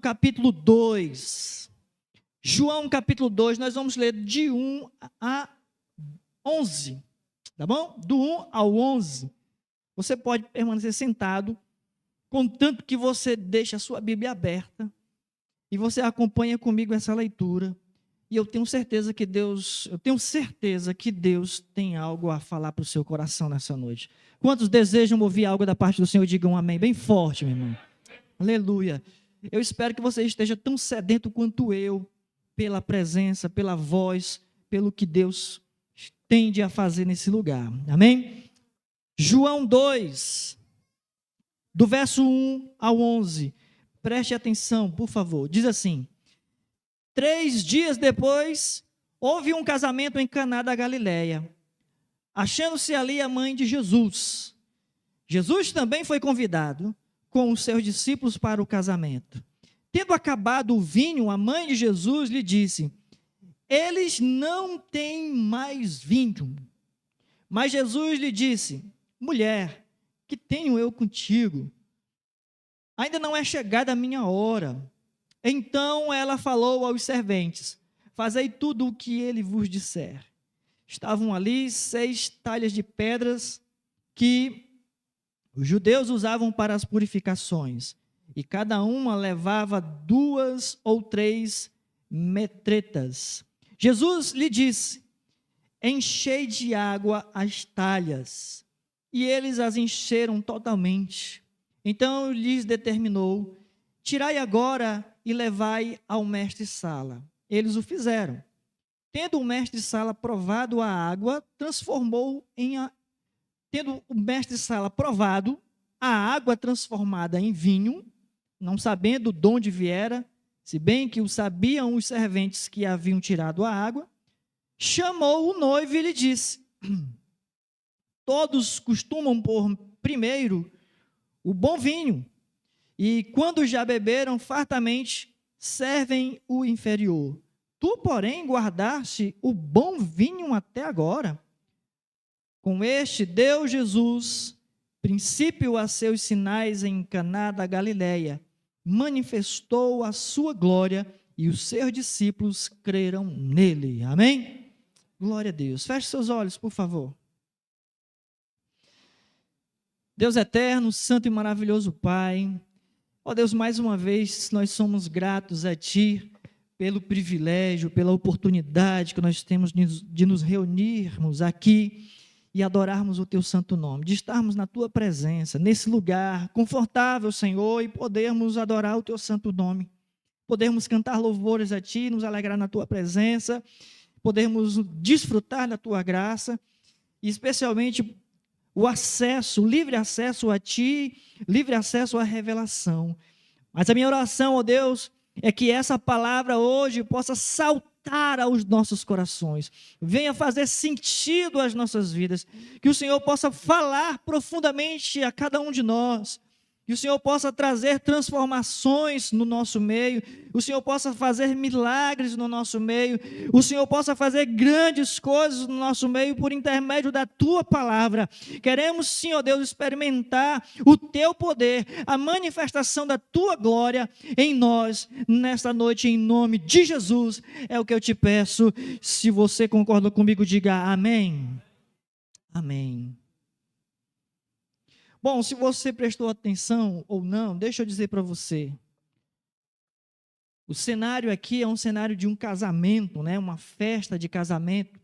capítulo 2. João, capítulo 2, nós vamos ler de 1 a 11, tá bom? Do 1 ao 11. Você pode permanecer sentado, contanto que você deixe a sua Bíblia aberta e você acompanha comigo essa leitura. E eu tenho certeza que Deus tem algo a falar para o seu coração nessa noite. Quantos desejam ouvir algo da parte do Senhor? Digam amém, bem forte, meu irmão. Aleluia. Eu espero que você esteja tão sedento quanto eu, pela presença, pela voz, pelo que Deus tende a fazer nesse lugar. Amém? João 2, do verso 1 ao 11. Preste atenção, por favor. Diz assim: 3 dias depois, houve um casamento em Caná da Galileia, achando-se ali a mãe de Jesus. Jesus também foi convidado com os seus discípulos para o casamento. Tendo acabado o vinho, a mãe de Jesus lhe disse: eles não têm mais vinho. Mas Jesus lhe disse: mulher, que tenho eu contigo? Ainda não é chegada a minha hora. Então ela falou aos serventes: fazei tudo o que ele vos disser. Estavam ali 6 talhas de pedras que os judeus usavam para as purificações, e cada uma levava 2 ou 3 metretas. Jesus lhe disse: enchei de água as talhas. E eles as encheram totalmente. Então lhes determinou: tirai agora e levai ao mestre-sala. Eles o fizeram. Tendo o mestre-sala provado a água, Tendo o mestre-sala provado a água transformada em vinho, não sabendo de onde viera, se bem que o sabiam os serventes que haviam tirado a água, chamou o noivo e lhe disse: todos costumam pôr primeiro o bom vinho, e quando já beberam fartamente, servem o inferior. Tu, porém, guardaste o bom vinho até agora. Com este deu Jesus princípio a seus sinais em Caná da Galileia, manifestou a sua glória e os seus discípulos creram nele. Amém? Glória a Deus. Feche seus olhos, por favor. Deus eterno, santo e maravilhoso Pai, ó Deus, mais uma vez nós somos gratos a Ti pelo privilégio, pela oportunidade que nós temos de nos reunirmos aqui e adorarmos o Teu santo nome, de estarmos na Tua presença, nesse lugar confortável, Senhor, e podermos adorar o Teu santo nome, podermos cantar louvores a Ti, nos alegrar na Tua presença, podermos desfrutar da Tua graça, e especialmente o livre acesso a Ti, livre acesso à revelação. Mas a minha oração, ó Deus, é que essa palavra hoje possa saltar aos nossos corações, venha fazer sentido às nossas vidas, que o Senhor possa falar profundamente a cada um de nós, que o Senhor possa trazer transformações no nosso meio, o Senhor possa fazer milagres no nosso meio, o Senhor possa fazer grandes coisas no nosso meio por intermédio da Tua palavra. Queremos sim, ó Deus, experimentar o Teu poder, a manifestação da Tua glória em nós, nesta noite, em nome de Jesus, é o que eu te peço. Se você concorda comigo, diga amém. Amém. Bom, se você prestou atenção ou não, deixa eu dizer para você. O cenário aqui é um cenário de um casamento, né? Uma festa de casamento.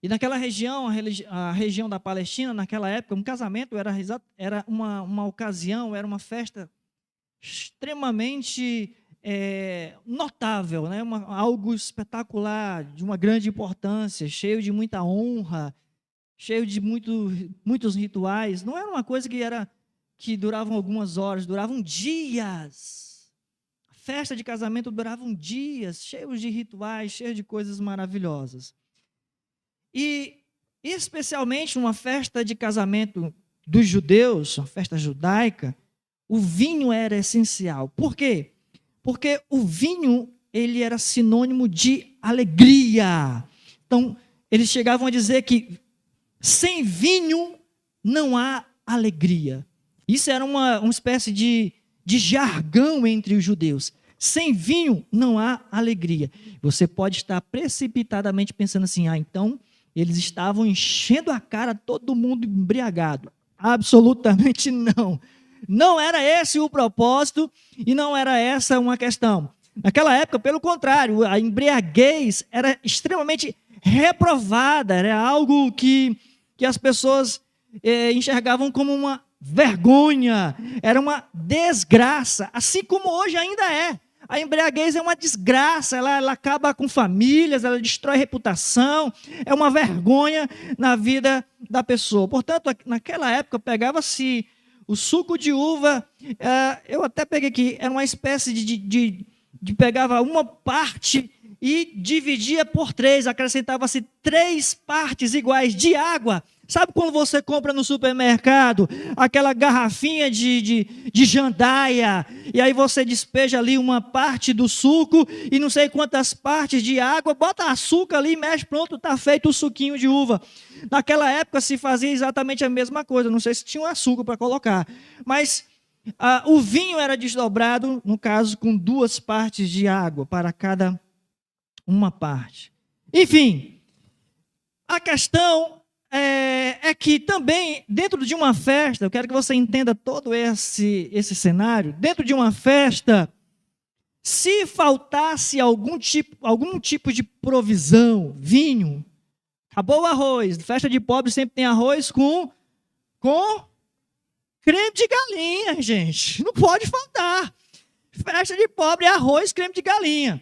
E naquela região, a região da Palestina, naquela época, um casamento era uma ocasião, era uma festa extremamente notável, né? Algo espetacular, de uma grande importância, cheio de muita honra, cheio de muitos rituais. Não era uma coisa que duravam algumas horas, duravam dias. A festa de casamento durava dias, cheios de rituais, cheios de coisas maravilhosas. E especialmente uma festa de casamento dos judeus, uma festa judaica, o vinho era essencial. Por quê? Porque o vinho, ele era sinônimo de alegria. Então, eles chegavam a dizer que sem vinho não há alegria. Isso era uma espécie de de jargão entre os judeus. Sem vinho não há alegria. Você pode estar precipitadamente pensando assim, então eles estavam enchendo a cara, todo mundo embriagado. Absolutamente não. Não era esse o propósito e não era essa uma questão. Naquela época, pelo contrário, a embriaguez era extremamente reprovada, era algo que as pessoas enxergavam como uma vergonha, era uma desgraça, assim como hoje ainda é. A embriaguez é uma desgraça, ela acaba com famílias, ela destrói reputação, é uma vergonha na vida da pessoa. Portanto, naquela época, pegava-se o suco de uva, eu até peguei aqui, era uma espécie de pegava uma parte e dividia por 3, acrescentava-se 3 partes iguais de água. Sabe quando você compra no supermercado aquela garrafinha de jandaia, e aí você despeja ali uma parte do suco e não sei quantas partes de água, bota açúcar ali, mexe, pronto, está feito o suquinho de uva. Naquela época se fazia exatamente a mesma coisa, não sei se tinha um açúcar para colocar, mas o vinho era desdobrado, no caso, com 2 partes de água para cada uma parte. Enfim, a questão é que também, dentro de uma festa, eu quero que você entenda todo esse cenário, dentro de uma festa, se faltasse algum tipo de provisão, vinho, acabou o arroz, festa de pobre sempre tem arroz com creme de galinha, gente, não pode faltar. Festa de pobre é arroz, creme de galinha.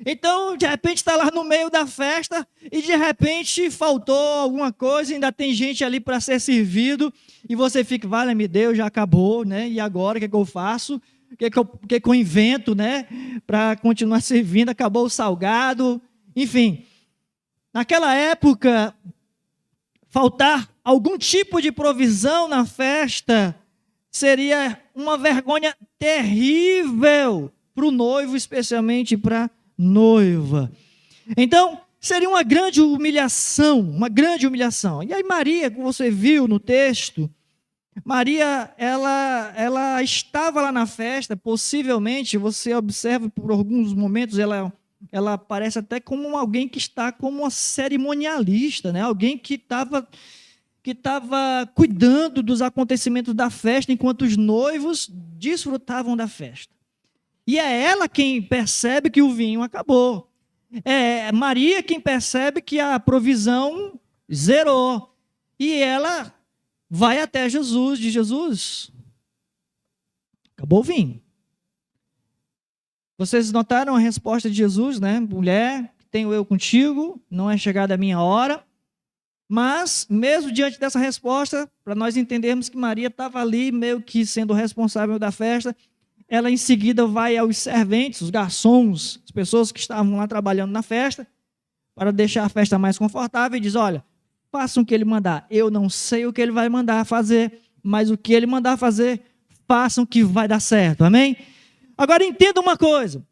Então, de repente, está lá no meio da festa e, de repente, faltou alguma coisa, ainda tem gente ali para ser servido, e você fica, vale-me Deus, já acabou, né? E agora, o que eu faço? O que eu invento, né? Para continuar servindo, acabou o salgado, enfim. Naquela época, faltar algum tipo de provisão na festa seria uma vergonha terrível para o noivo, especialmente para noiva. Então, seria uma grande humilhação, uma grande humilhação. E aí Maria, como você viu no texto, Maria, ela estava lá na festa, possivelmente, você observa por alguns momentos, ela parece até como alguém que está como uma cerimonialista, né? Alguém que estava cuidando dos acontecimentos da festa, enquanto os noivos desfrutavam da festa. E é ela quem percebe que o vinho acabou. É Maria quem percebe que a provisão zerou. E ela vai até Jesus, diz: Jesus, acabou o vinho. Vocês notaram a resposta de Jesus, né? Mulher, tenho eu contigo, não é chegada a minha hora. Mas, mesmo diante dessa resposta, para nós entendermos que Maria estava ali, meio que sendo responsável da festa, ela em seguida vai aos serventes, os garçons, as pessoas que estavam lá trabalhando na festa, para deixar a festa mais confortável, e diz: olha, façam o que ele mandar. Eu não sei o que ele vai mandar fazer, mas o que ele mandar fazer, façam que vai dar certo, amém? Agora entenda uma coisa,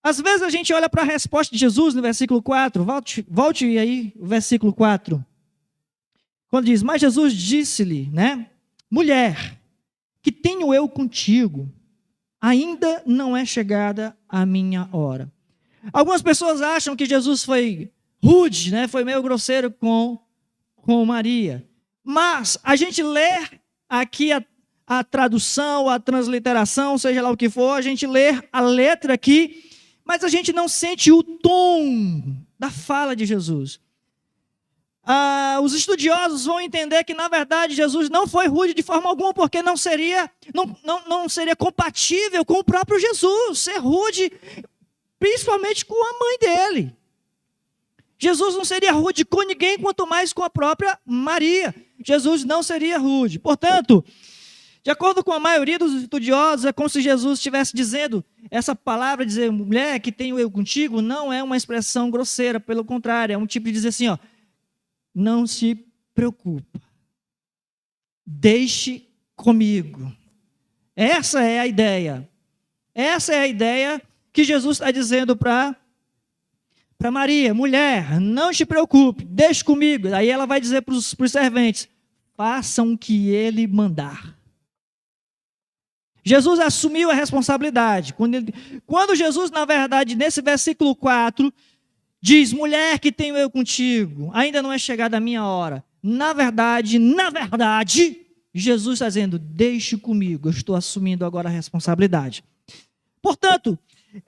às vezes a gente olha para a resposta de Jesus no versículo 4, volte aí, o versículo 4, quando diz: mas Jesus disse-lhe, né, mulher, que tenho eu contigo, ainda não é chegada a minha hora. Algumas pessoas acham que Jesus foi rude, né, foi meio grosseiro com Maria, mas a gente lê aqui a tradução, a transliteração, seja lá o que for, a gente lê a letra aqui, mas a gente não sente o tom da fala de Jesus. Os estudiosos vão entender que, na verdade, Jesus não foi rude de forma alguma, porque não seria compatível com o próprio Jesus, ser rude, principalmente com a mãe dele. Jesus não seria rude com ninguém, quanto mais com a própria Maria. Jesus não seria rude. Portanto, de acordo com a maioria dos estudiosos, é como se Jesus estivesse dizendo, essa palavra, dizer mulher, que tenho eu contigo, não é uma expressão grosseira, pelo contrário, é um tipo de dizer assim, ó, não se preocupa, deixe comigo. Essa é a ideia. Essa é a ideia que Jesus está dizendo para Maria: mulher, não te preocupe, deixe comigo. Aí ela vai dizer para os serventes: façam o que ele mandar. Jesus assumiu a responsabilidade. Quando Jesus, na verdade, nesse versículo 4, diz: mulher, que tenho eu contigo, ainda não é chegada a minha hora. Na verdade, Jesus está dizendo: deixe comigo, eu estou assumindo agora a responsabilidade. Portanto,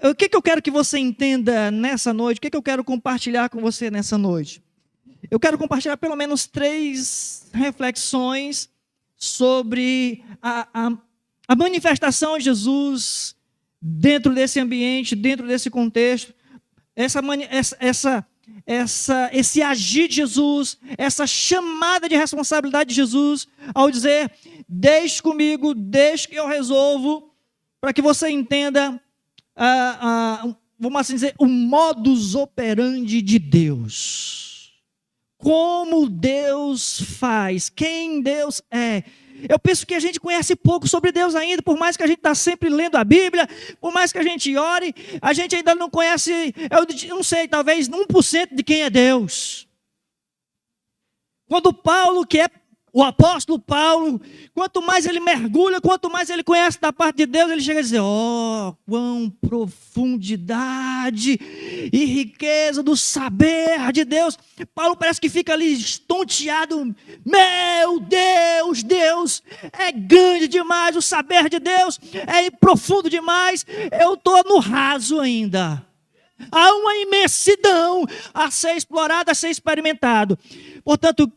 o que eu quero que você entenda nessa noite, o que eu quero compartilhar com você nessa noite? Eu quero compartilhar pelo menos 3 reflexões sobre a manifestação de Jesus dentro desse ambiente, dentro desse contexto, esse agir de Jesus, essa chamada de responsabilidade de Jesus, ao dizer: deixe comigo, deixe que eu resolvo, para que você entenda, vamos assim dizer, o modus operandi de Deus. Como Deus faz, quem Deus é. Eu penso que a gente conhece pouco sobre Deus ainda, por mais que a gente está sempre lendo a Bíblia, por mais que a gente ore, a gente ainda não conhece, eu não sei, talvez 1% de quem é Deus. Quando Paulo, que é o apóstolo Paulo, quanto mais ele mergulha, quanto mais ele conhece da parte de Deus, ele chega a dizer: quão profundidade e riqueza do saber de Deus. Paulo parece que fica ali estonteado. Meu Deus, Deus é grande demais, o saber de Deus é profundo demais, eu estou no raso ainda. Há uma imensidão a ser explorada, a ser experimentado. Portanto,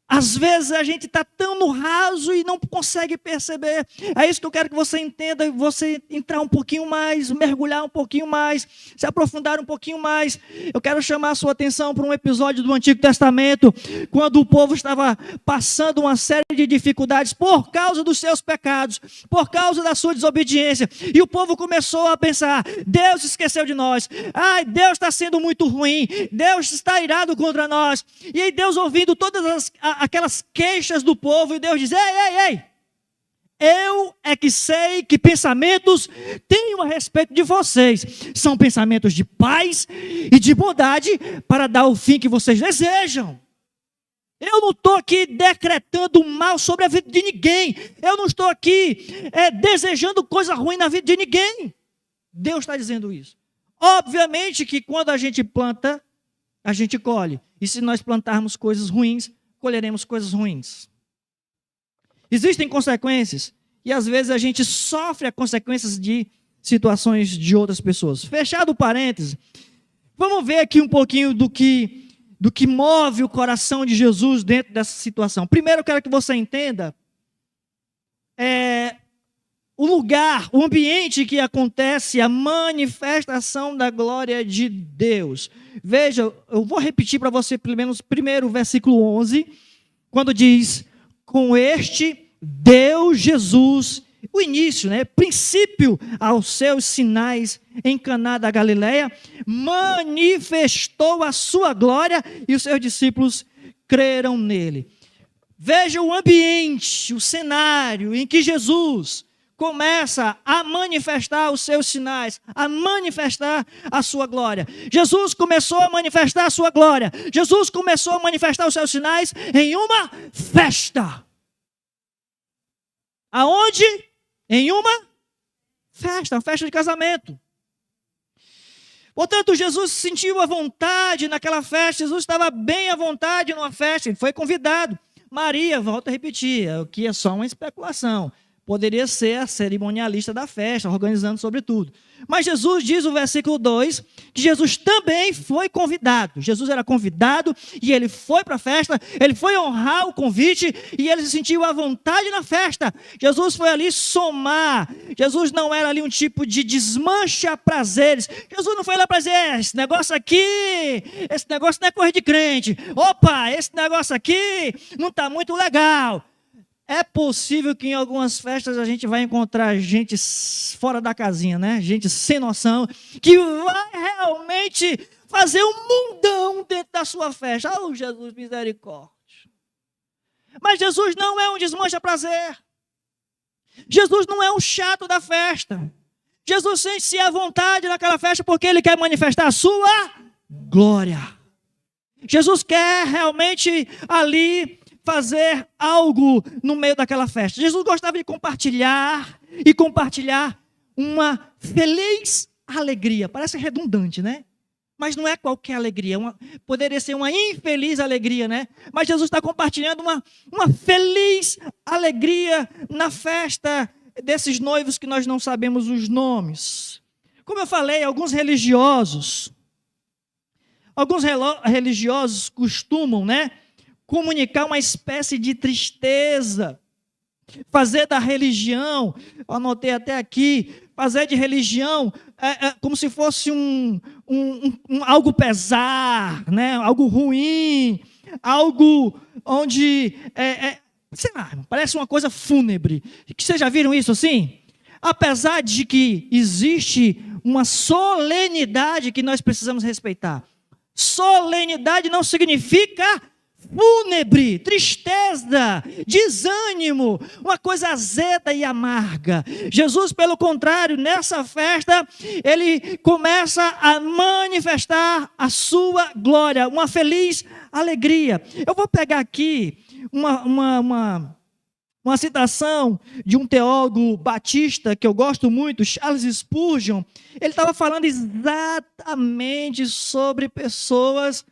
às vezes a gente está tão no raso e não consegue perceber. É isso que eu quero que você entenda, você entrar um pouquinho mais, mergulhar um pouquinho mais, se aprofundar um pouquinho mais. Eu quero chamar a sua atenção para um episódio do Antigo Testamento, quando o povo estava passando uma série de dificuldades por causa dos seus pecados, por causa da sua desobediência. E o povo começou a pensar: Deus esqueceu de nós. Deus está sendo muito ruim. Deus está irado contra nós. E aí Deus, ouvindo todas aquelas queixas do povo, e Deus diz: ei, eu é que sei que pensamentos tenho a respeito de vocês, são pensamentos de paz e de bondade, para dar o fim que vocês desejam. Eu não estou aqui decretando mal sobre a vida de ninguém, eu não estou aqui desejando coisa ruim na vida de ninguém. Deus está dizendo isso. Obviamente que quando a gente planta, a gente colhe, e se nós plantarmos coisas ruins, colheremos coisas ruins. Existem consequências, e às vezes a gente sofre as consequências de situações de outras pessoas. Fechado o parêntese, vamos ver aqui um pouquinho do que move o coração de Jesus dentro dessa situação. Primeiro eu quero que você entenda o lugar, o ambiente que acontece a manifestação da glória de Deus. Veja, eu vou repetir para você pelo menos primeiro o versículo 11, quando diz: com este Deus Jesus, o início, princípio aos seus sinais em Caná da Galileia, manifestou a sua glória e os seus discípulos creram nele. Veja o ambiente, o cenário em que Jesus começa a manifestar os seus sinais, a manifestar a sua glória. Jesus começou a manifestar a sua glória. Jesus começou a manifestar os seus sinais em uma festa. Aonde? Em uma festa de casamento. Portanto, Jesus se sentiu à vontade naquela festa. Jesus estava bem à vontade numa festa. Ele foi convidado. Maria, volto a repetir, o que é só uma especulação. Poderia ser a cerimonialista da festa, organizando sobre tudo. Mas Jesus diz no versículo 2, que Jesus também foi convidado. Jesus era convidado e ele foi para a festa, ele foi honrar o convite e ele se sentiu à vontade na festa. Jesus foi ali somar. Jesus não era ali um tipo de desmancha prazeres. Jesus não foi lá para dizer: esse negócio não é coisa de crente. Opa, esse negócio aqui não está muito legal. É possível que em algumas festas a gente vai encontrar gente fora da casinha, gente sem noção, que vai realmente fazer um mundão dentro da sua festa. Jesus, misericórdia. Mas Jesus não é um desmancha-prazer. Jesus não é um chato da festa. Jesus sente-se à vontade naquela festa porque ele quer manifestar a sua glória. Jesus quer realmente ali fazer algo no meio daquela festa. Jesus gostava de compartilhar, e compartilhar uma feliz alegria. Parece redundante, né? Mas não é qualquer alegria, poderia ser uma infeliz alegria, né? Mas Jesus está compartilhando uma feliz alegria na festa desses noivos que nós não sabemos os nomes. Como eu falei, alguns religiosos costumam, né, comunicar uma espécie de tristeza, fazer da religião, anotei até aqui, fazer de religião como se fosse algo pesar, né? Algo ruim, algo onde, sei lá, parece uma coisa fúnebre. Vocês já viram isso assim? Apesar de que existe uma solenidade que nós precisamos respeitar. Solenidade não significa fúnebre, tristeza, desânimo, uma coisa azeda e amarga. Jesus, pelo contrário, nessa festa, ele começa a manifestar a sua glória, uma feliz alegria. Eu vou pegar aqui uma citação de um teólogo batista que eu gosto muito, Charles Spurgeon. Ele estava falando exatamente sobre pessoas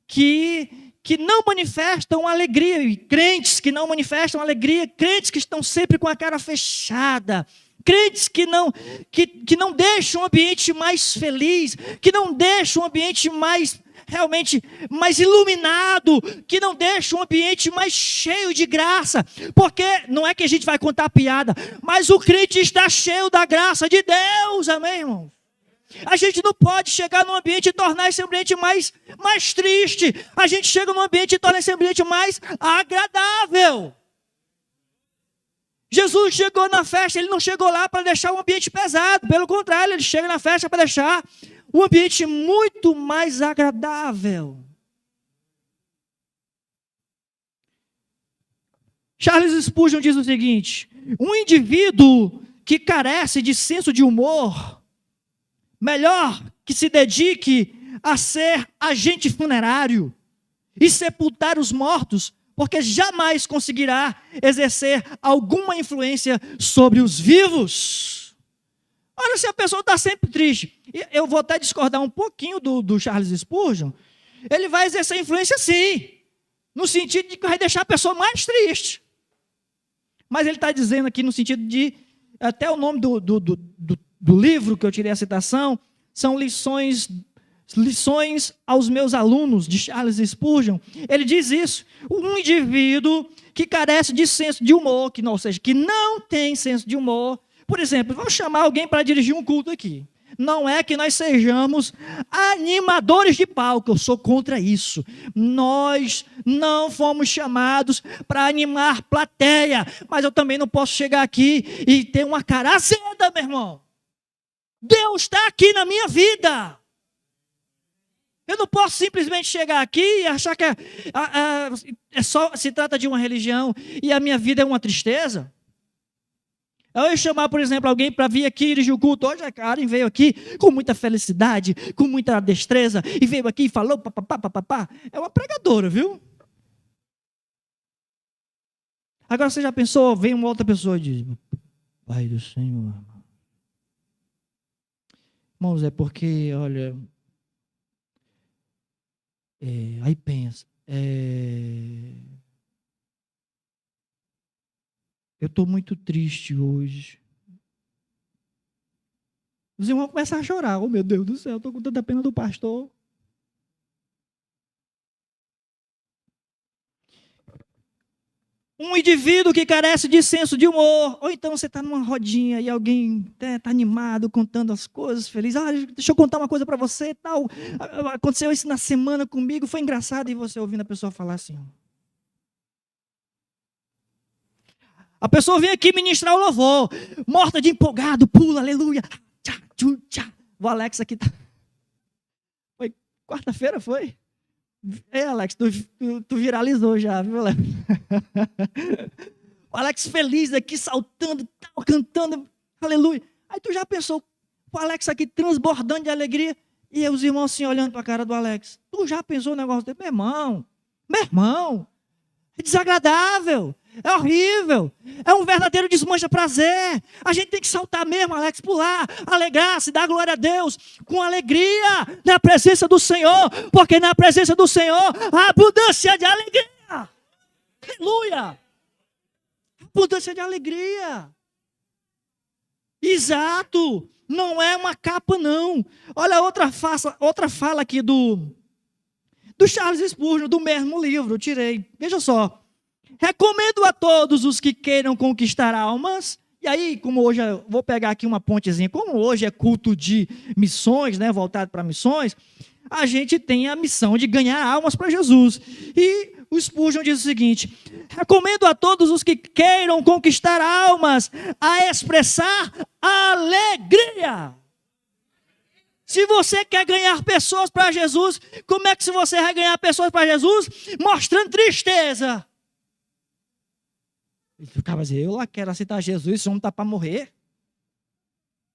que não manifestam alegria, e crentes que não manifestam alegria, crentes que estão sempre com a cara fechada, crentes que não deixam o ambiente mais feliz, que não deixam o ambiente realmente mais iluminado, que não deixam o ambiente mais cheio de graça, porque não é que a gente vai contar piada, mas o crente está cheio da graça de Deus, amém, irmão? A gente não pode chegar num ambiente e tornar esse ambiente mais triste. A gente chega num ambiente e torna esse ambiente mais agradável. Jesus chegou na festa, ele não chegou lá para deixar o ambiente pesado. Pelo contrário, ele chega na festa para deixar o ambiente muito mais agradável. Charles Spurgeon diz o seguinte: um indivíduo que carece de senso de humor, melhor que se dedique a ser agente funerário e sepultar os mortos, porque jamais conseguirá exercer alguma influência sobre os vivos. Olha, se a pessoa está sempre triste, eu vou até discordar um pouquinho do Charles Spurgeon, ele vai exercer influência sim, no sentido de que vai deixar a pessoa mais triste. Mas ele está dizendo aqui no sentido de, até o nome do livro que eu tirei a citação, são lições aos meus alunos, de Charles Spurgeon. Ele diz isso: um indivíduo que carece de senso de humor, ou seja, que não tem senso de humor. Por exemplo, vamos chamar alguém para dirigir um culto aqui. Não é que nós sejamos animadores de palco, eu sou contra isso. Nós não fomos chamados para animar plateia, mas eu também não posso chegar aqui e ter uma cara azeda, meu irmão. Deus está aqui na minha vida. Eu não posso simplesmente chegar aqui e achar que só se trata de uma religião e a minha vida é uma tristeza. Eu ia chamar, por exemplo, alguém para vir aqui dirigir o culto. Hoje a Karen veio aqui com muita felicidade, com muita destreza, e veio aqui e falou, papapá. É uma pregadora, viu? Agora você já pensou, vem uma outra pessoa e diz: Pai do Senhor. Irmãos, é porque, olha, aí pensa, eu estou muito triste hoje. Os irmãos começam a chorar. Oh, meu Deus do céu, estou com tanta pena do pastor. Um indivíduo que carece de senso de humor, ou então você está numa rodinha e alguém está animado, contando as coisas, feliz. Deixa eu contar uma coisa para você, tal. Aconteceu isso na semana comigo, foi engraçado, e você ouvindo a pessoa falar assim. A pessoa vem aqui ministrar o louvor, morta de empolgado, pula, aleluia. Tchá, tchá, tchá. O Alex aqui tá. Foi quarta-feira, foi? Alex, tu viralizou já, viu, Alex? O Alex feliz aqui, saltando, tal, cantando, aleluia. Aí tu já pensou, o Alex aqui transbordando de alegria, e os irmãos assim olhando para a cara do Alex. Tu já pensou no negócio dele? Meu irmão, é desagradável. É horrível. É um verdadeiro desmancha-prazer. A gente tem que saltar mesmo, Alex, pular, alegrar-se, dar glória a Deus com alegria na presença do Senhor, porque na presença do Senhor há abundância de alegria. Aleluia. Abundância de alegria. Exato. Não é uma capa, não. Olha outra fala aqui do Charles Spurgeon, do mesmo livro, eu tirei. Veja só. Recomendo a todos os que queiram conquistar almas. E aí, como hoje, vou pegar aqui uma pontezinha, como hoje é culto de missões, né, voltado para missões, a gente tem a missão de ganhar almas para Jesus. E o Spurgeon diz o seguinte: recomendo a todos os que queiram conquistar almas a expressar alegria. Se você quer ganhar pessoas para Jesus, como é que você vai ganhar pessoas para Jesus? Mostrando tristeza. Ele ficava assim, eu lá quero aceitar Jesus, esse homem está para morrer.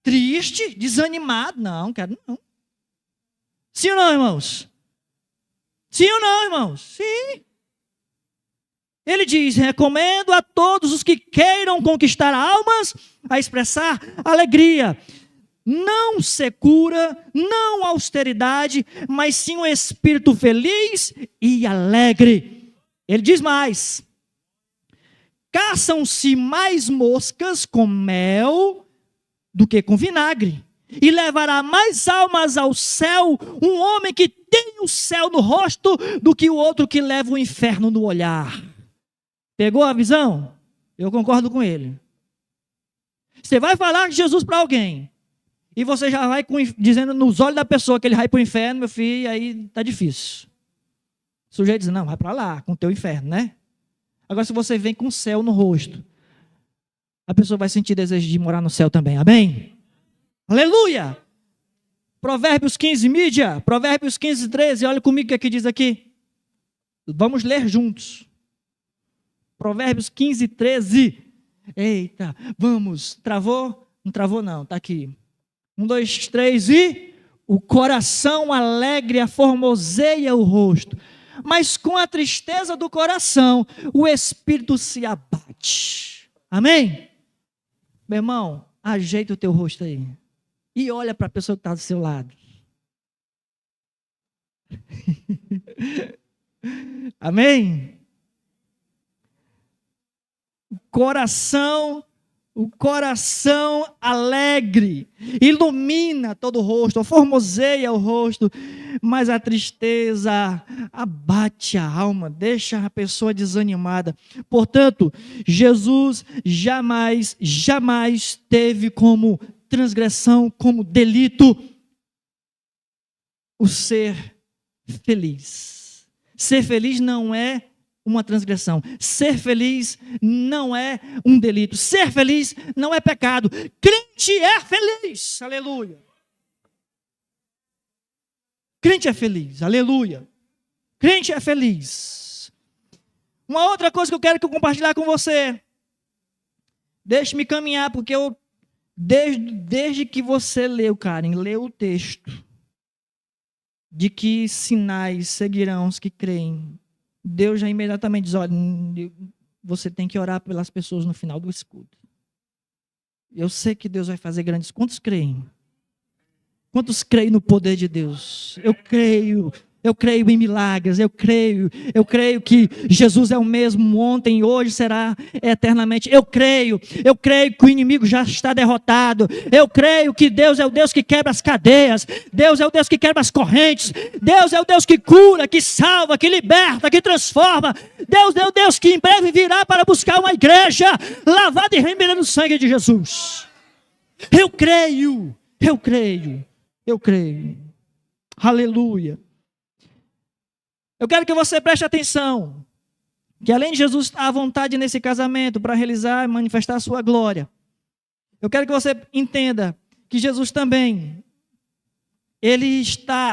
Triste, desanimado. Não, quero não. Sim ou não, irmãos? Sim ou não, irmãos? Sim. Ele diz, recomendo a todos os que queiram conquistar almas a expressar alegria. Não secura, não austeridade, mas sim um espírito feliz e alegre. Ele diz mais. Caçam-se mais moscas com mel do que com vinagre. E levará mais almas ao céu um homem que tem o céu no rosto do que o outro que leva o inferno no olhar. Pegou a visão? Eu concordo com ele. Você vai falar de Jesus para alguém e você já vai dizendo nos olhos da pessoa que ele vai para o inferno, meu filho, aí está difícil. O sujeito diz, não, vai para lá, com o teu inferno, né? Agora, se você vem com o céu no rosto, a pessoa vai sentir desejo de morar no céu também. Amém? Aleluia! Provérbios 15, mídia. Provérbios 15, 13. Olha comigo o que aqui diz aqui. Vamos ler juntos. Provérbios 15, 13. Eita, vamos. Travou? Não travou não, está aqui. 1, 2, 3 e... O coração alegre aformoseia o rosto, mas com a tristeza do coração, o espírito se abate. Amém? Meu irmão, ajeita o teu rosto aí. E olha para a pessoa que está do seu lado. Amém? O coração alegre ilumina todo o rosto, formoseia o rosto, mas a tristeza abate a alma, deixa a pessoa desanimada. Portanto, Jesus jamais teve como transgressão, como delito, o ser feliz. Ser feliz não é uma transgressão. Ser feliz não é um delito. Ser feliz não é pecado. Crente é feliz. Aleluia. Crente é feliz. Aleluia. Crente é feliz. Uma outra coisa que eu quero compartilhar com você. Deixe-me caminhar, porque eu desde que você leu, Karen, leu o texto de que sinais seguirão os que creem, Deus já imediatamente diz, olha, você tem que orar pelas pessoas no final do escudo. Eu sei que Deus vai fazer grandes. Quantos creem? Quantos creem no poder de Deus? Eu creio em milagres, eu creio que Jesus é o mesmo ontem e hoje será eternamente. Eu creio que o inimigo já está derrotado. Eu creio que Deus é o Deus que quebra as cadeias, Deus é o Deus que quebra as correntes, Deus é o Deus que cura, que salva, que liberta, que transforma. Deus é o Deus que em breve virá para buscar uma igreja lavada e remida no sangue de Jesus. Eu creio. Aleluia. Eu quero que você preste atenção, que além de Jesus estar à vontade nesse casamento para realizar e manifestar a sua glória, eu quero que você entenda que Jesus também,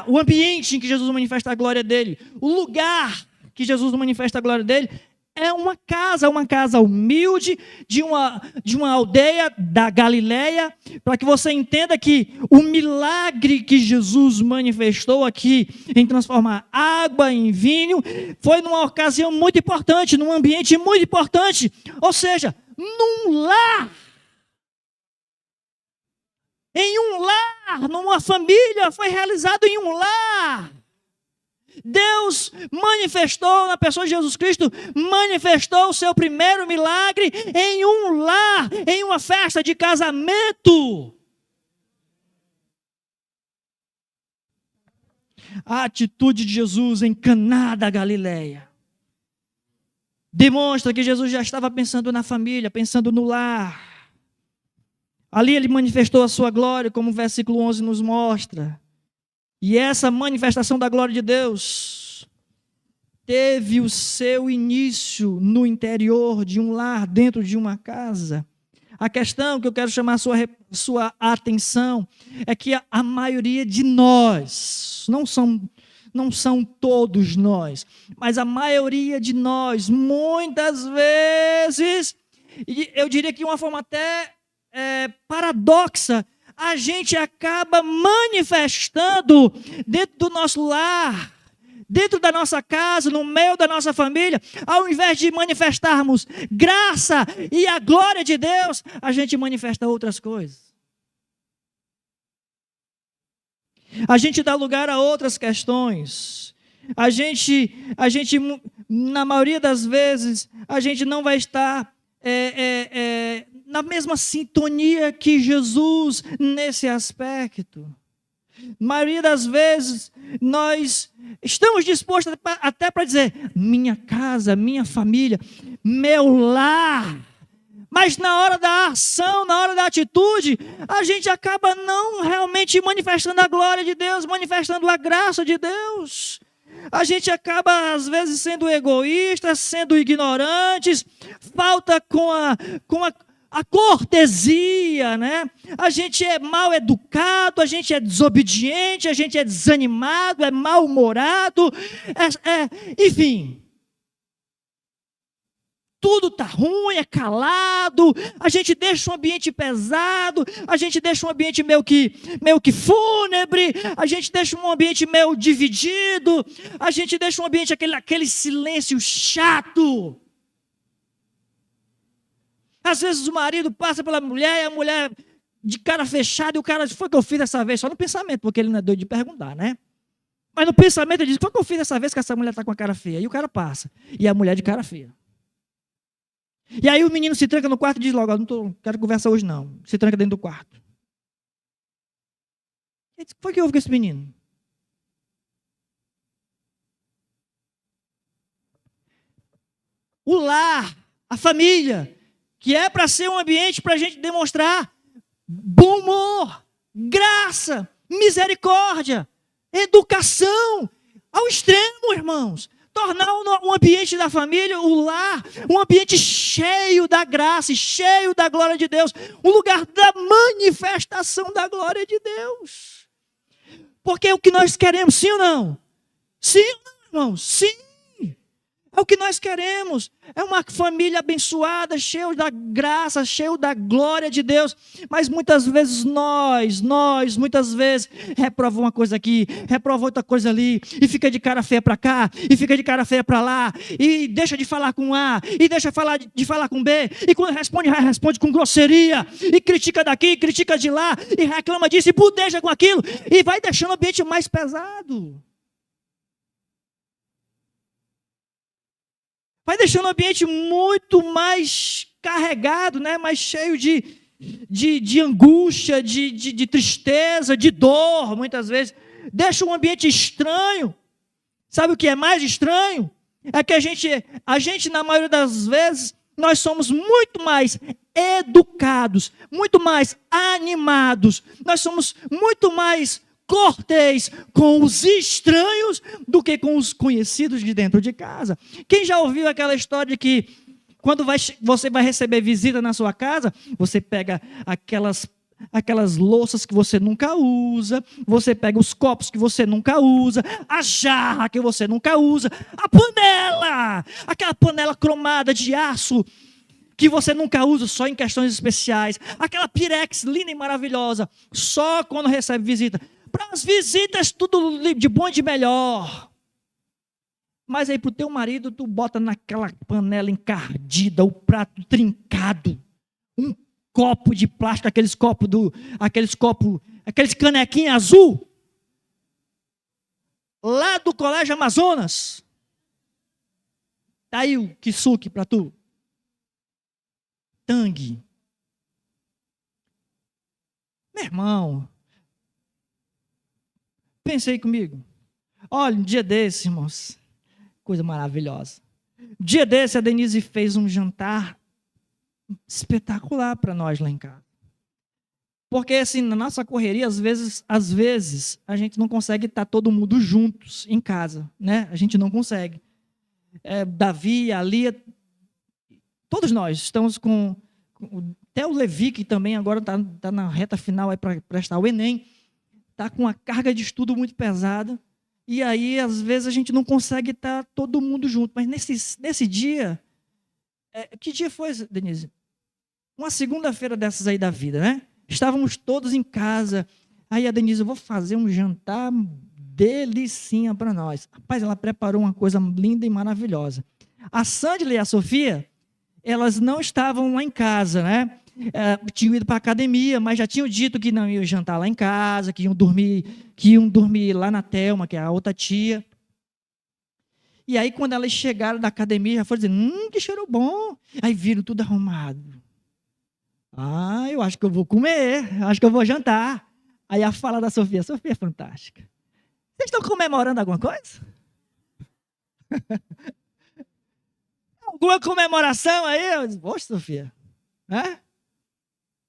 o ambiente em que Jesus manifesta a glória dele, o lugar que Jesus manifesta a glória dele, é uma casa humilde de uma aldeia da Galileia, para que você entenda que o milagre que Jesus manifestou aqui em transformar água em vinho foi numa ocasião muito importante, num ambiente muito importante, ou seja, num lar. Em um lar, numa família, foi realizado em um lar. Deus manifestou, na pessoa de Jesus Cristo, manifestou o seu primeiro milagre em um lar, em uma festa de casamento. A atitude de Jesus em Caná da Galileia demonstra que Jesus já estava pensando na família, pensando no lar. Ali ele manifestou a sua glória, como o versículo 11 nos mostra. E essa manifestação da glória de Deus teve o seu início no interior de um lar, dentro de uma casa. A questão que eu quero chamar a sua atenção é que a maioria de nós, não são todos nós, mas a maioria de nós, muitas vezes, eu diria que de uma forma até paradoxa, a gente acaba manifestando dentro do nosso lar, dentro da nossa casa, no meio da nossa família, ao invés de manifestarmos graça e a glória de Deus, a gente manifesta outras coisas. A gente dá lugar a outras questões. A gente, na maioria das vezes, a gente não vai estar na mesma sintonia que Jesus nesse aspecto. Na maioria das vezes, nós estamos dispostos até para dizer, minha casa, minha família, meu lar. Mas na hora da ação, na hora da atitude, a gente acaba não realmente manifestando a glória de Deus, manifestando a graça de Deus. A gente acaba, às vezes, sendo egoísta, sendo ignorantes, falta com a cortesia, né? A gente é mal educado, a gente é desobediente, a gente é desanimado, é mal-humorado, enfim. Tudo está ruim, é calado, a gente deixa um ambiente pesado, a gente deixa um ambiente meio que fúnebre, a gente deixa um ambiente meio dividido, a gente deixa um ambiente aquele silêncio chato. Às vezes o marido passa pela mulher e a mulher de cara fechada, e o cara diz, foi o que eu fiz dessa vez? Só no pensamento, porque ele não é doido de perguntar, né? Mas no pensamento ele diz, foi o que eu fiz dessa vez que essa mulher está com a cara feia? E o cara passa, e a mulher de cara feia. E aí o menino se tranca no quarto e diz logo, não quero conversar hoje não. Se tranca dentro do quarto. O que foi que houve com esse menino? O lar, a família, que é para ser um ambiente para a gente demonstrar bom humor, graça, misericórdia, educação, ao extremo, irmãos. Tornar o ambiente da família, o lar, um ambiente cheio da graça, cheio da glória de Deus, um lugar da manifestação da glória de Deus. Porque é o que nós queremos, sim ou não? Sim, irmãos, sim. É o que nós queremos, é uma família abençoada, cheia da graça, cheia da glória de Deus, mas muitas vezes nós, muitas vezes, reprova uma coisa aqui, reprova outra coisa ali, e fica de cara feia para cá, e fica de cara feia para lá, e deixa de falar com A, e deixa de falar com B, e quando responde com grosseria, e critica daqui, critica de lá, e reclama disso, e budeja com aquilo, e vai deixando o ambiente mais pesado. Vai deixando o ambiente muito mais carregado, né? Mais cheio de angústia, de tristeza, de dor, muitas vezes. Deixa um ambiente estranho. Sabe o que é mais estranho? É que a gente, na maioria das vezes, nós somos muito mais educados, muito mais animados, nós somos muito mais cortês com os estranhos do que com os conhecidos de dentro de casa. Quem já ouviu aquela história de que quando você vai receber visita na sua casa, você pega aquelas louças que você nunca usa, você pega os copos que você nunca usa, a jarra que você nunca usa, a panela, aquela panela cromada de aço que você nunca usa, só em questões especiais, aquela pirex linda e maravilhosa, só quando recebe visita. Para as visitas, tudo de bom e de melhor. Mas aí para o teu marido, tu bota naquela panela encardida, o prato trincado, um copo de plástico, aqueles canequinhos azul, lá do Colégio Amazonas. Tá aí o kisuke para tu. Tangue. Meu irmão, pensei comigo. Olha, um dia desse, irmãos, coisa maravilhosa. Um dia desse, a Denise fez um jantar espetacular para nós lá em casa. Porque assim, na nossa correria, às vezes, a gente não consegue estar todo mundo juntos em casa, né? A gente não consegue. Davi, a Lia, todos nós estamos com até o Levi, que também agora está na reta final para prestar o Enem, está com uma carga de estudo muito pesada, e aí, às vezes, a gente não consegue estar todo mundo junto. Mas nesse dia, que dia foi, Denise? Uma segunda-feira dessas aí da vida, né? Estávamos todos em casa. Aí a Denise, eu vou fazer um jantar delicinha para nós. Rapaz, ela preparou uma coisa linda e maravilhosa. A Sandra e a Sofia, elas não estavam lá em casa, né? Tinham ido para a academia, mas já tinham dito que não iam jantar lá em casa, que iam dormir lá na Thelma, que é a outra tia. E aí, quando elas chegaram da academia, já foram dizer, que cheiro bom. Aí viram tudo arrumado. Eu acho que eu vou comer, acho que eu vou jantar. Aí a fala da Sofia é fantástica. Vocês estão comemorando alguma coisa? Alguma comemoração aí? Eu disse, poxa, Sofia,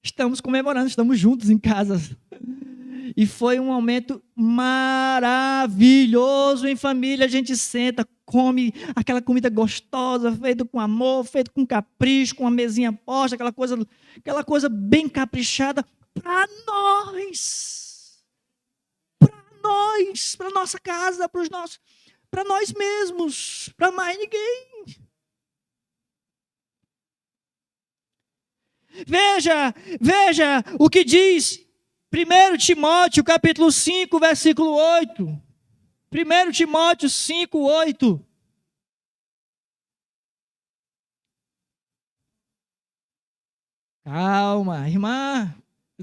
estamos comemorando, estamos juntos em casa. E foi um momento maravilhoso em família. A gente senta, come aquela comida gostosa, feita com amor, feita com capricho, com uma mesinha posta, aquela coisa bem caprichada para nós, para nossa casa, para nós mesmos, para mais ninguém. Veja o que diz 1 Timóteo, capítulo 5, versículo 8. 1 Timóteo 5, 8. Calma, irmã.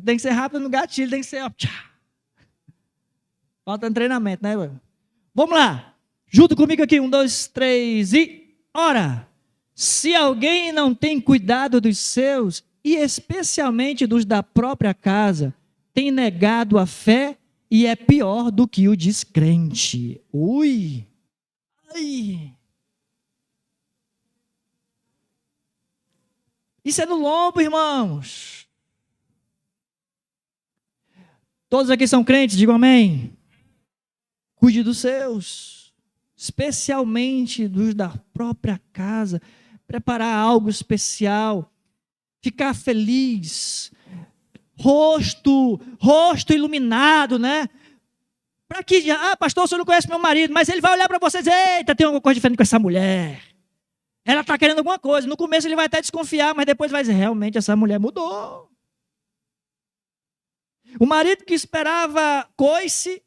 Tem que ser rápido no gatilho, tem que ser... Falta treinamento, né? Vamos lá. Junto comigo aqui, 1, 2, 3 e... Ora, se alguém não tem cuidado dos seus, e especialmente dos da própria casa, tem negado a fé e é pior do que o descrente. Ui! Ai! Isso é no lombo, irmãos. Todos aqui são crentes, digam amém. Cuide dos seus, especialmente dos da própria casa. Preparar algo especial, ficar feliz, rosto iluminado, né? Para que, pastor, o senhor não conhece meu marido, mas ele vai olhar para você e dizer, eita, tem alguma coisa diferente com essa mulher. Ela está querendo alguma coisa. No começo ele vai até desconfiar, mas depois vai dizer, realmente essa mulher mudou. O marido que esperava coice,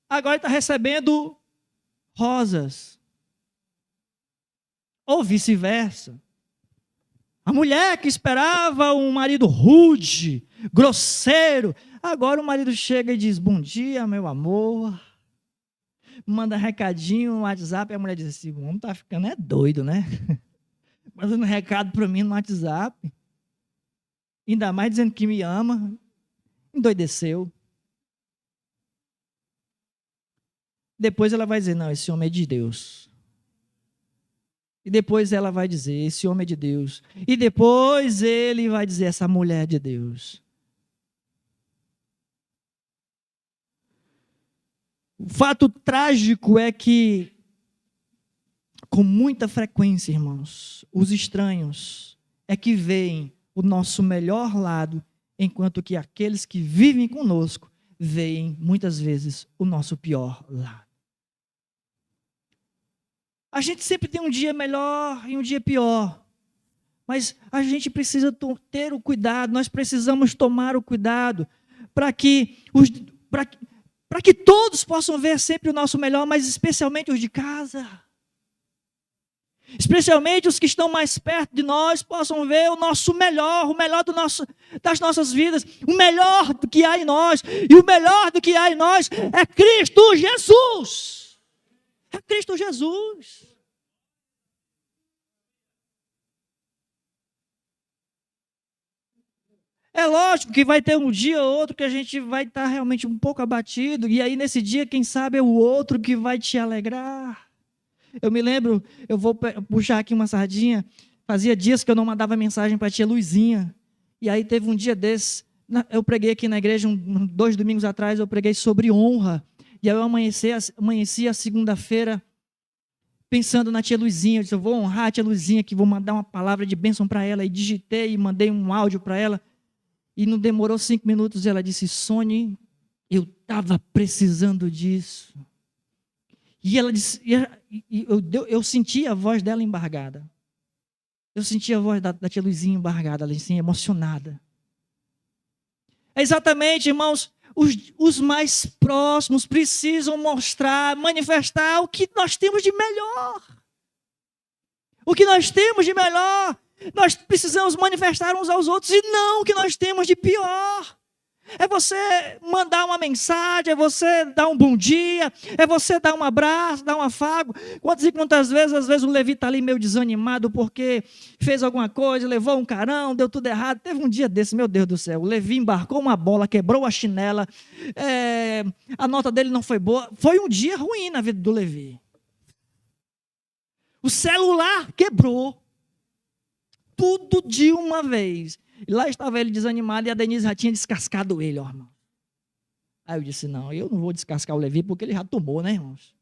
agora está recebendo rosas. Ou vice-versa. A mulher que esperava um marido rude, grosseiro, agora o marido chega e diz, bom dia, meu amor. Manda recadinho no WhatsApp e a mulher diz assim, o homem está ficando doido, né? Mandando recado para mim no WhatsApp. Ainda mais dizendo que me ama. Endoideceu. Depois ela vai dizer, não, esse homem é de Deus. E depois ela vai dizer, esse homem é de Deus. E depois ele vai dizer, essa mulher é de Deus. O fato trágico é que, com muita frequência, irmãos, os estranhos é que veem o nosso melhor lado enquanto que aqueles que vivem conosco veem muitas vezes o nosso pior lado. A gente sempre tem um dia melhor e um dia pior, mas a gente precisa ter o cuidado, nós precisamos tomar o cuidado para que todos possam ver sempre o nosso melhor, mas especialmente os de casa. Especialmente os que estão mais perto de nós possam ver o nosso melhor, o melhor das nossas vidas, o melhor do que há em nós. E o melhor do que há em nós é Cristo Jesus. É Cristo Jesus. É lógico que vai ter um dia ou outro que a gente vai estar realmente um pouco abatido, e aí nesse dia, quem sabe, é o outro que vai te alegrar. Eu me lembro, eu vou puxar aqui uma sardinha, fazia dias que eu não mandava mensagem para a tia Luizinha, e aí teve um dia desses, eu preguei aqui na igreja, 2 domingos atrás, eu preguei sobre honra, e aí eu amanheci a segunda-feira, pensando na tia Luizinha, eu disse, eu vou honrar a tia Luizinha, que vou mandar uma palavra de bênção para ela, e digitei e mandei um áudio para ela, e não demorou 5 minutos, ela disse, Sônia, eu estava precisando disso. E ela disse, eu senti a voz dela embargada. Eu senti a voz da tia Luizinha embargada, ela assim, emocionada. É exatamente, irmãos, os mais próximos precisam mostrar, manifestar o que nós temos de melhor. O que nós temos de melhor, nós precisamos manifestar uns aos outros, e não o que nós temos de pior. É você mandar uma mensagem, é você dar um bom dia, é você dar um abraço, dar um afago. Quantas e quantas vezes, às vezes o Levi está ali meio desanimado porque fez alguma coisa, levou um carão, deu tudo errado. Teve um dia desse, meu Deus do céu, o Levi embarcou uma bola, quebrou a chinela, a nota dele não foi boa. Foi um dia ruim na vida do Levi. O celular quebrou, tudo de uma vez. E lá estava ele desanimado e a Denise já tinha descascado ele, ó, irmão. Aí eu disse, não, eu não vou descascar o Levi porque ele já tomou, né, irmãos?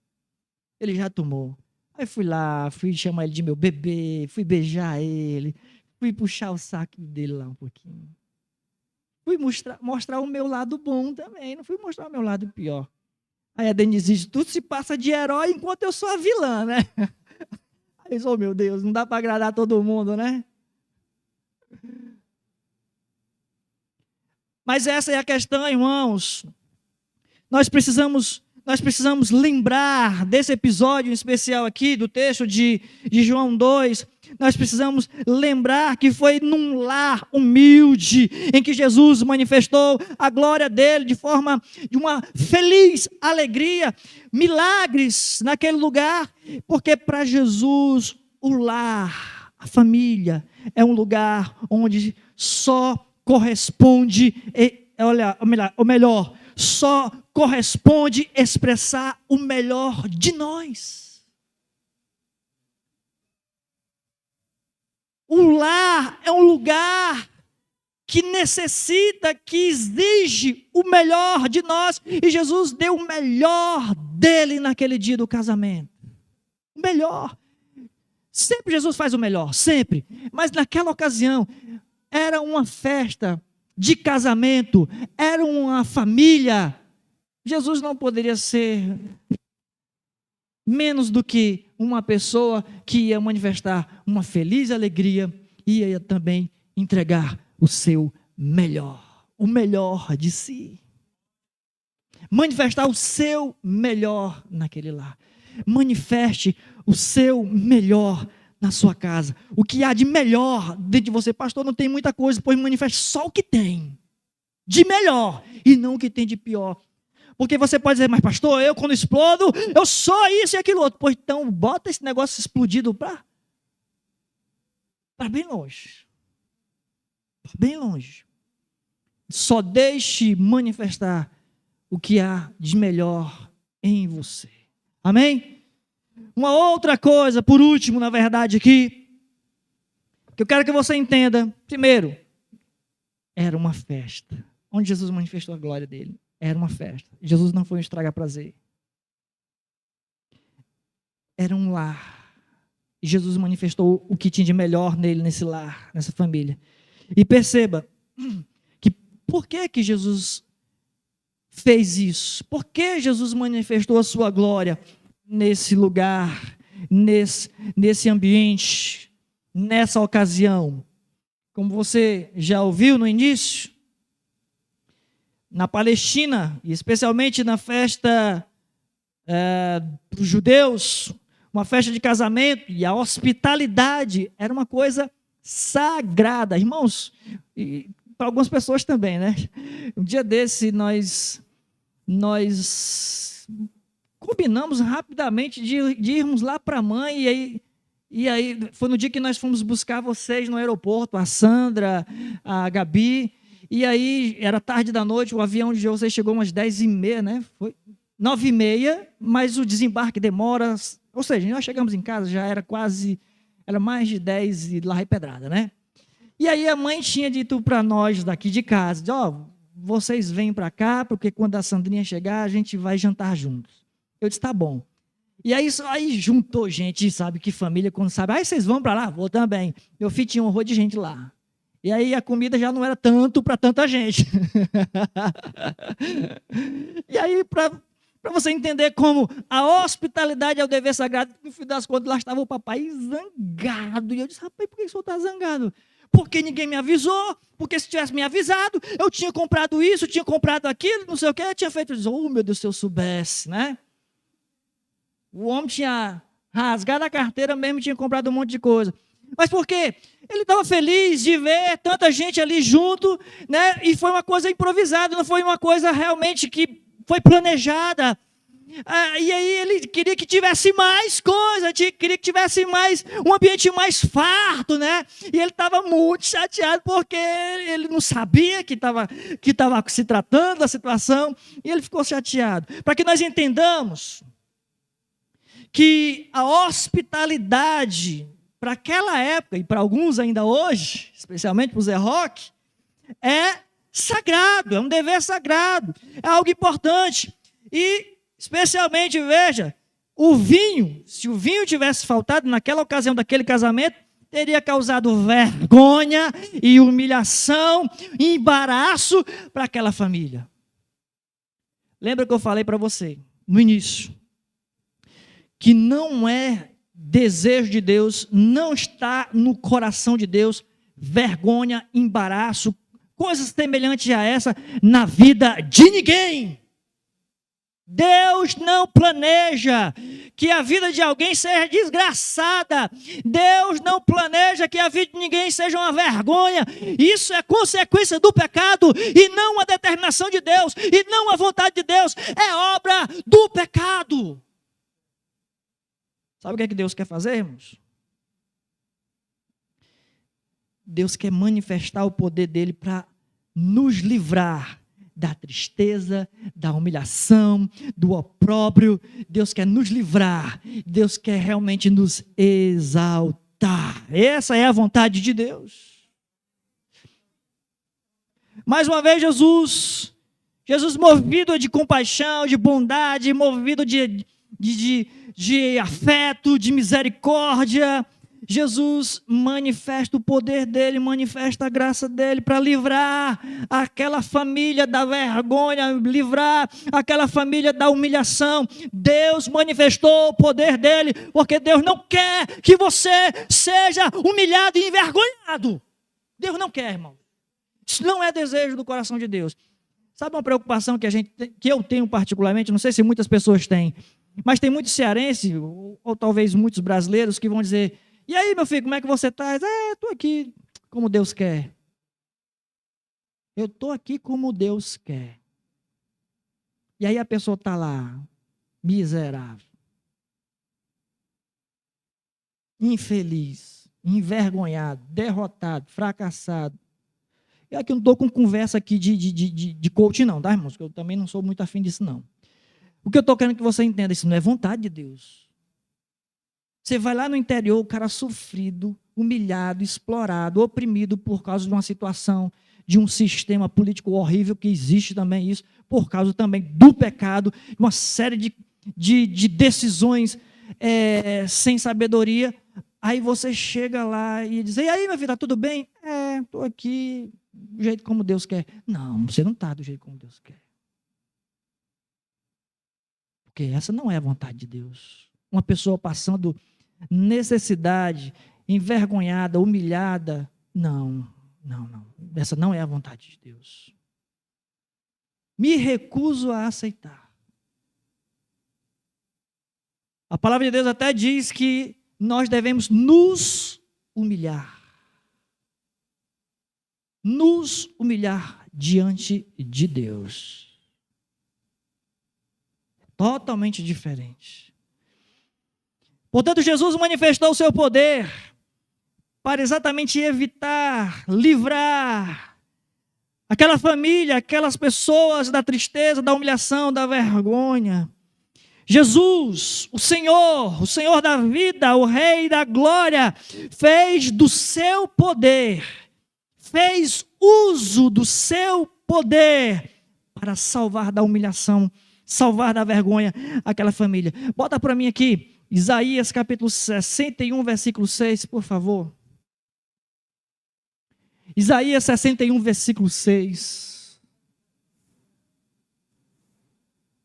Ele já tomou. Aí fui lá, fui chamar ele de meu bebê, fui beijar ele, fui puxar o saco dele lá um pouquinho. Fui mostrar o meu lado bom também, não fui mostrar o meu lado pior. Aí a Denise disse, tudo se passa de herói enquanto eu sou a vilã, né? Aí eu disse, oh meu Deus, não dá para agradar todo mundo, né? Mas essa é a questão, irmãos. Nós precisamos lembrar desse episódio especial aqui, do texto de João 2. Nós precisamos lembrar que foi num lar humilde, em que Jesus manifestou a glória dele de uma feliz alegria, milagres naquele lugar, porque para Jesus o lar, a família, é um lugar onde só corresponde, ou melhor, só corresponde expressar o melhor de nós. O lar é um lugar que necessita, que exige o melhor de nós, e Jesus deu o melhor dele naquele dia do casamento. O melhor. Sempre Jesus faz o melhor, sempre. Mas naquela ocasião, era uma festa de casamento, era uma família. Jesus não poderia ser menos do que uma pessoa que ia manifestar uma feliz alegria e ia também entregar o seu melhor, o melhor de si. Manifestar o seu melhor naquele lar. Manifeste o seu melhor na sua casa. O que há de melhor dentro de você, pastor, não tem muita coisa, pois manifeste só o que tem de melhor e não o que tem de pior. Porque você pode dizer, mas pastor, eu quando explodo, eu sou isso e aquilo outro. Pois então, bota esse negócio explodido para bem longe. Para bem longe. Só deixe manifestar o que há de melhor em você. Amém? Uma outra coisa, por último, na verdade, aqui, que eu quero que você entenda. Primeiro, era uma festa, onde Jesus manifestou a glória dele. Era uma festa. Jesus não foi um estragar prazer. Era um lar. E Jesus manifestou o que tinha de melhor nele, nesse lar, nessa família. E perceba que por que que Jesus fez isso? Por que Jesus manifestou a sua glória nesse lugar, nesse ambiente, nessa ocasião? Como você já ouviu no início, na Palestina, e especialmente na festa dos judeus, uma festa de casamento, e a hospitalidade era uma coisa sagrada. Irmãos, e para algumas pessoas também, né? Um dia desse nós combinamos rapidamente de irmos lá para a mãe, e aí foi no dia que nós fomos buscar vocês no aeroporto, a Sandra, a Gabi, e aí era tarde da noite, o avião de vocês chegou umas 10h30, né? Foi 9h30, mas o desembarque demora, ou seja, nós chegamos em casa, já era mais de 10 e lá vai pedrada, né? E aí a mãe tinha dito para nós daqui de casa, vocês vêm para cá, porque quando a Sandrinha chegar, a gente vai jantar juntos. Eu disse, tá bom. E aí juntou gente, sabe, que família, quando sabe, vocês vão para lá? Vou também. Meu filho tinha um horror de gente lá. E aí a comida já não era tanto para tanta gente. E aí, para você entender como a hospitalidade é o dever sagrado, no fim das contas, lá estava o papai zangado. E eu disse, rapaz, por que o senhor está zangado? Porque ninguém me avisou, porque se tivesse me avisado, eu tinha comprado isso, tinha comprado aquilo, não sei o que, eu tinha feito isso. Oh, meu Deus, se eu soubesse, né? O homem tinha rasgado a carteira mesmo, tinha comprado um monte de coisa. Mas por quê? Ele estava feliz de ver tanta gente ali junto, né? E foi uma coisa improvisada, não foi uma coisa realmente que foi planejada. E aí ele queria que tivesse mais coisa, queria que tivesse um ambiente mais farto, né? E ele estava muito chateado porque ele não sabia que estava se tratando da situação, e ele ficou chateado. Para que nós entendamos que a hospitalidade, para aquela época, e para alguns ainda hoje, especialmente para o Zé Roque, é sagrado, é um dever sagrado, é algo importante. E, especialmente, veja, o vinho, se o vinho tivesse faltado naquela ocasião daquele casamento, teria causado vergonha e humilhação e embaraço para aquela família. Lembra que eu falei para você, no início, que não é desejo de Deus, não está no coração de Deus, vergonha, embaraço, coisas semelhantes a essa na vida de ninguém. Deus não planeja que a vida de alguém seja desgraçada. Deus não planeja que a vida de ninguém seja uma vergonha. Isso é consequência do pecado e não a determinação de Deus e não a vontade de Deus. É obra do pecado. Sabe o que é que Deus quer fazer, irmãos? Deus quer manifestar o poder dele para nos livrar da tristeza, da humilhação, do opróbrio. Deus quer nos livrar. Deus quer realmente nos exaltar. Essa é a vontade de Deus. Mais uma vez, Jesus movido de compaixão, de bondade, movido de afeto, de misericórdia, Jesus manifesta o poder dele, manifesta a graça dele para livrar aquela família da vergonha, livrar aquela família da humilhação. Deus manifestou o poder dele, porque Deus não quer que você seja humilhado e envergonhado. Deus não quer, irmão. Isso não é desejo do coração de Deus. Sabe uma preocupação que eu tenho particularmente, não sei se muitas pessoas têm, mas tem muitos cearenses, ou talvez muitos brasileiros, que vão dizer, e aí, meu filho, como é que você está? Estou aqui como Deus quer. Eu estou aqui como Deus quer. E aí a pessoa está lá, miserável, infeliz, envergonhado, derrotado, fracassado. E aqui eu não estou com conversa aqui de coach não, tá, irmãos? Eu também não sou muito afim disso, não. O que eu estou querendo que você entenda, isso não é vontade de Deus. Você vai lá no interior, o cara sofrido, humilhado, explorado, oprimido por causa de uma situação, de um sistema político horrível, que existe também isso, por causa também do pecado, uma série de decisões sem sabedoria. Aí você chega lá e diz, e aí, meu filho, está tudo bem? Estou aqui, do jeito como Deus quer. Não, você não está do jeito como Deus quer. Porque essa não é a vontade de Deus. Uma pessoa passando necessidade, envergonhada, humilhada, não. Essa não é a vontade de Deus. Me recuso a aceitar. A palavra de Deus até diz que nós devemos nos humilhar. Nos humilhar diante de Deus. Totalmente diferente. Portanto, Jesus manifestou o seu poder para exatamente evitar, livrar aquela família, aquelas pessoas da tristeza, da humilhação, da vergonha. Jesus, o Senhor da vida, o Rei da glória, fez do seu poder, fez uso do seu poder para salvar da humilhação, salvar da vergonha aquela família. Bota para mim aqui, Isaías capítulo 61, versículo 6, por favor. Isaías 61, versículo 6.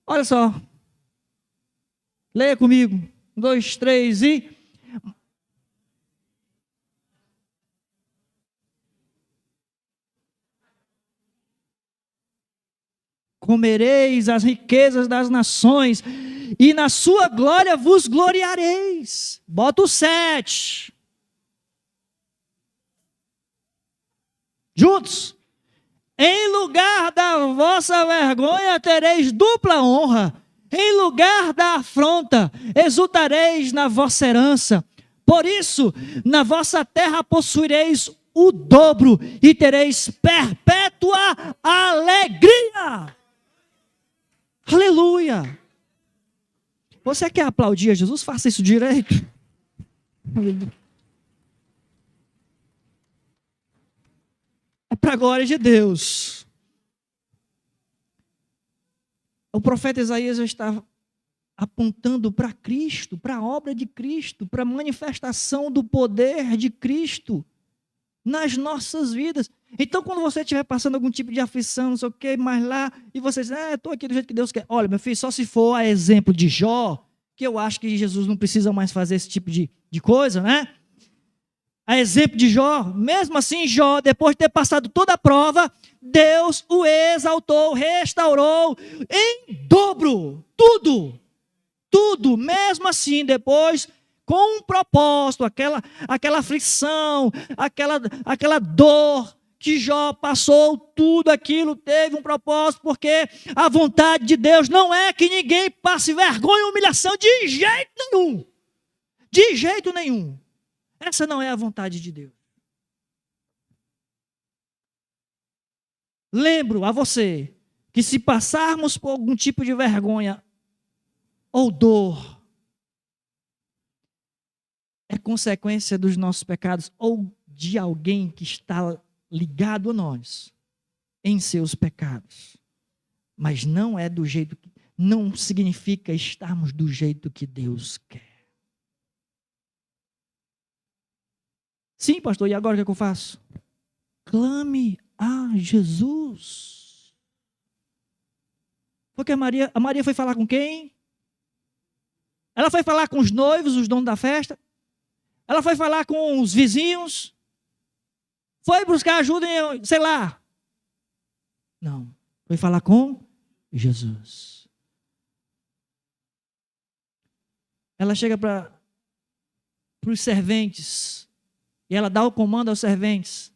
Olha só. Leia comigo. 1, 2, 3 e... Comereis as riquezas das nações, e na sua glória vos gloriareis. Bota o 7. Juntos. Em lugar da vossa vergonha tereis dupla honra. Em lugar da afronta, exultareis na vossa herança. Por isso, na vossa terra possuireis o dobro e tereis perpétua alegria. Aleluia! Você quer aplaudir a Jesus? Faça isso direito. É para a glória de Deus. O profeta Isaías já estava apontando para Cristo, para a obra de Cristo, para a manifestação do poder de Cristo nas nossas vidas. Então, quando você estiver passando algum tipo de aflição, não sei o que, mais lá, e você diz, estou aqui do jeito que Deus quer. Olha, meu filho, só se for a exemplo de Jó, que eu acho que Jesus não precisa mais fazer esse tipo de coisa, né? A exemplo de Jó, mesmo assim, Jó, depois de ter passado toda a prova, Deus o exaltou, restaurou em dobro, tudo, mesmo assim, depois, com um propósito, aquela aflição, aquela dor que Jó passou, tudo aquilo teve um propósito, porque a vontade de Deus não é que ninguém passe vergonha e humilhação de jeito nenhum. Essa não é a vontade de Deus. Lembro a você que se passarmos por algum tipo de vergonha ou dor, é consequência dos nossos pecados ou de alguém que está ligado a nós em seus pecados. Mas não é do jeito que, não significa estarmos do jeito que Deus quer. Sim, pastor, e agora o que eu faço? Clame a Jesus. Porque a Maria foi falar com quem? Ela foi falar com os noivos, os donos da festa? Ela foi falar com os vizinhos? Foi buscar ajuda em, sei lá? Não. Foi falar com Jesus. Ela chega para os serventes e ela dá o comando aos serventes.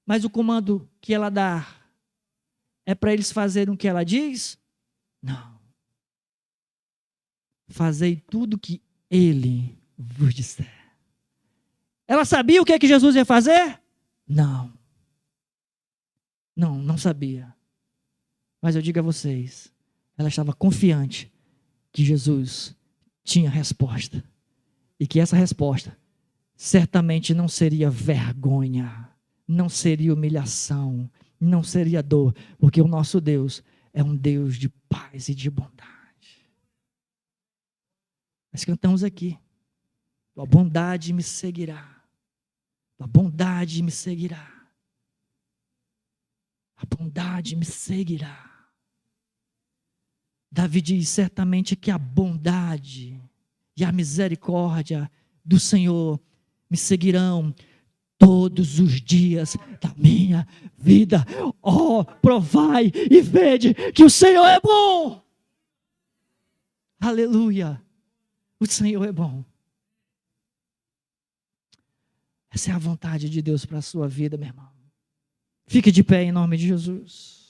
Mas o comando que ela dá é para eles fazerem o que ela diz? Não. Fazei tudo que ele vos disser. Ela sabia o que Jesus ia fazer? Não. Não sabia. Mas eu digo a vocês, ela estava confiante que Jesus tinha resposta. E que essa resposta certamente não seria vergonha, não seria humilhação, não seria dor, porque o nosso Deus é um Deus de paz e de bondade. Nós cantamos aqui, tua bondade me seguirá, tua bondade me seguirá. A bondade me seguirá. Davi diz certamente que a bondade e a misericórdia do Senhor me seguirão todos os dias da minha vida. Oh, provai e vede que o Senhor é bom. Aleluia. O Senhor é bom. Essa é a vontade de Deus para a sua vida, meu irmão. Fique de pé em nome de Jesus.